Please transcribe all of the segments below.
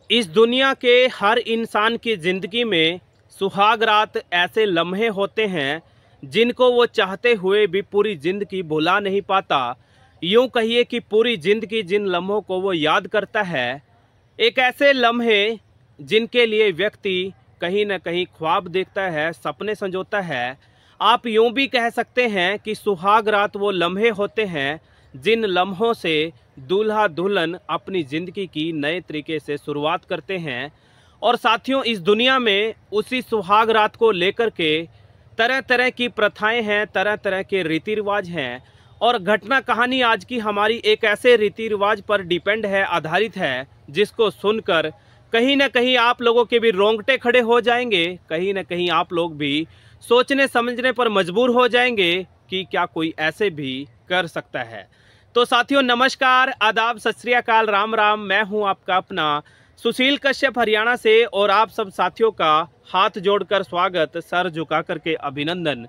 इस दुनिया के हर इंसान की ज़िंदगी में सुहाग रात ऐसे लम्हे होते हैं जिनको वो चाहते हुए भी पूरी ज़िंदगी भुला नहीं पाता। यूँ कहिए कि पूरी ज़िंदगी जिन लम्हों को वो याद करता है, एक ऐसे लम्हे जिनके लिए व्यक्ति कहीं न कहीं ख्वाब देखता है, सपने संजोता है। आप यूँ भी कह सकते हैं कि सुहाग रात वो लम्हे होते हैं जिन लम्हों से दूल्हा दुल्हन अपनी ज़िंदगी की नए तरीके से शुरुआत करते हैं। और साथियों, इस दुनिया में उसी सुहाग रात को लेकर के तरह तरह की प्रथाएं हैं, तरह तरह के रीति रिवाज हैं। और घटना कहानी आज की हमारी एक ऐसे रीति रिवाज पर डिपेंड है, आधारित है, जिसको सुनकर कहीं ना कहीं आप लोगों के भी रोंगटे खड़े हो जाएंगे, कहीं ना कहीं आप लोग भी सोचने समझने पर मजबूर हो जाएंगे कि क्या कोई ऐसे भी कर सकता है। तो साथियों, नमस्कार, आदाब, सत श्री अकाल, राम राम। मैं हूं आपका अपना सुशील कश्यप हरियाणा से, और आप सब साथियों का हाथ जोड़कर स्वागत, सर झुका करके अभिनंदन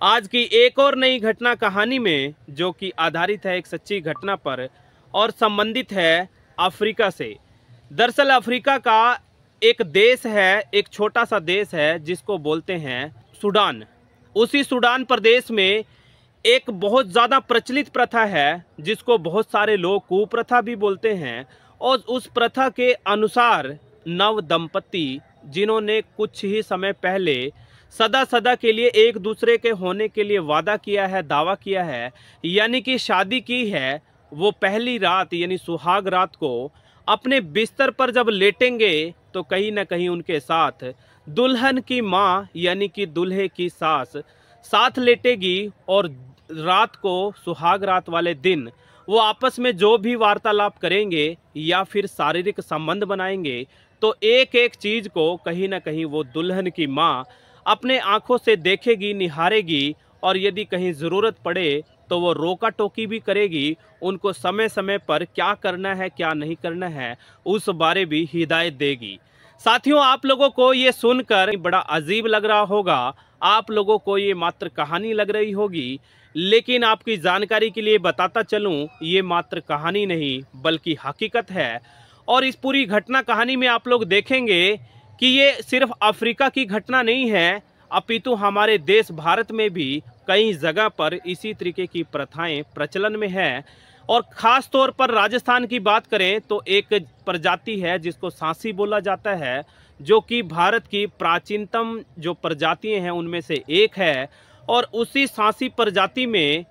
आज की एक और नई घटना कहानी में, जो कि आधारित है एक सच्ची घटना पर और संबंधित है अफ्रीका से। दरअसल अफ्रीका का एक देश है, एक छोटा सा देश है जिसको बोलते हैं सूडान। उसी सूडान प्रदेश में एक बहुत ज़्यादा प्रचलित प्रथा है जिसको बहुत सारे लोग कुप्रथा भी बोलते हैं। और उस प्रथा के अनुसार नव दंपति जिन्होंने कुछ ही समय पहले सदा सदा के लिए एक दूसरे के होने के लिए वादा किया है, दावा किया है, यानी कि शादी की है, वो पहली रात यानी सुहाग रात को अपने बिस्तर पर जब लेटेंगे तो कहीं ना कहीं उनके साथ दुल्हन की माँ यानी कि दूल्हे की सास साथ लेटेगी। और रात को, सुहाग रात वाले दिन, वो आपस में जो भी वार्तालाप करेंगे या फिर शारीरिक संबंध बनाएंगे तो एक एक चीज़ को कहीं ना कहीं वो दुल्हन की माँ अपने आंखों से देखेगी, निहारेगी। और यदि कहीं ज़रूरत पड़े तो वो रोका टोकी भी करेगी, उनको समय समय पर क्या करना है क्या नहीं करना है उस बारे भी हिदायत देगी। साथियों, आप लोगों को ये सुनकर बड़ा अजीब लग रहा होगा, आप लोगों को ये मात्र कहानी लग रही होगी, लेकिन आपकी जानकारी के लिए बताता चलूं, ये मात्र कहानी नहीं बल्कि हकीकत है। और इस पूरी घटना कहानी में आप लोग देखेंगे कि ये सिर्फ अफ्रीका की घटना नहीं है, अपितु हमारे देश भारत में भी कई जगह पर इसी तरीके की प्रथाएं प्रचलन में है। और ख़ास तौर पर राजस्थान की बात करें तो एक प्रजाति है जिसको सांसी बोला जाता है, जो कि भारत की प्राचीनतम जो प्रजातियां हैं उनमें से एक है। और उसी सांसी प्रजाति में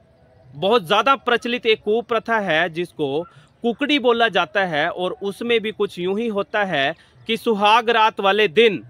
बहुत ज़्यादा प्रचलित एक कुप्रथा है जिसको कुकड़ी बोला जाता है। और उसमें भी कुछ यूं ही होता है कि सुहाग रात वाले दिन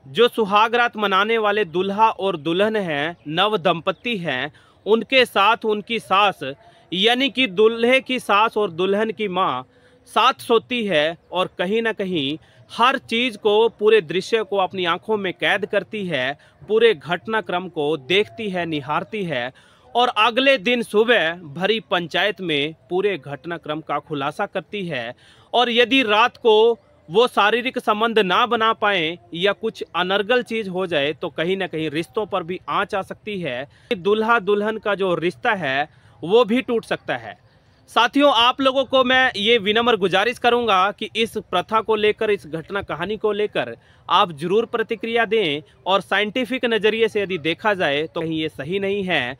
जो सुहाग रात मनाने वाले दूल्हा और दुल्हन हैं, नव दंपति हैं, उनके साथ उनकी सास यानी कि दूल्हे की सास और दुल्हन की माँ साथ सोती है। और कहीं ना कहीं हर चीज़ को, पूरे दृश्य को अपनी आंखों में कैद करती है, पूरे घटनाक्रम को देखती है, निहारती है। और अगले दिन सुबह भरी पंचायत में पूरे घटनाक्रम का खुलासा करती है। और यदि रात को वो शारीरिक संबंध ना बना पाए या कुछ अनर्गल चीज़ हो जाए तो कहीं ना कहीं रिश्तों पर भी आंच आ सकती है। दूल्हा दुल्हन का जो रिश्ता है वो भी टूट सकता है। साथियों, आप लोगों को मैं ये विनम्र गुजारिश करूंगा कि इस प्रथा को लेकर, इस घटना कहानी को लेकर आप जरूर प्रतिक्रिया दें। और साइंटिफिक नज़रिए से यदि देखा जाए तो कहीं ये सही नहीं है,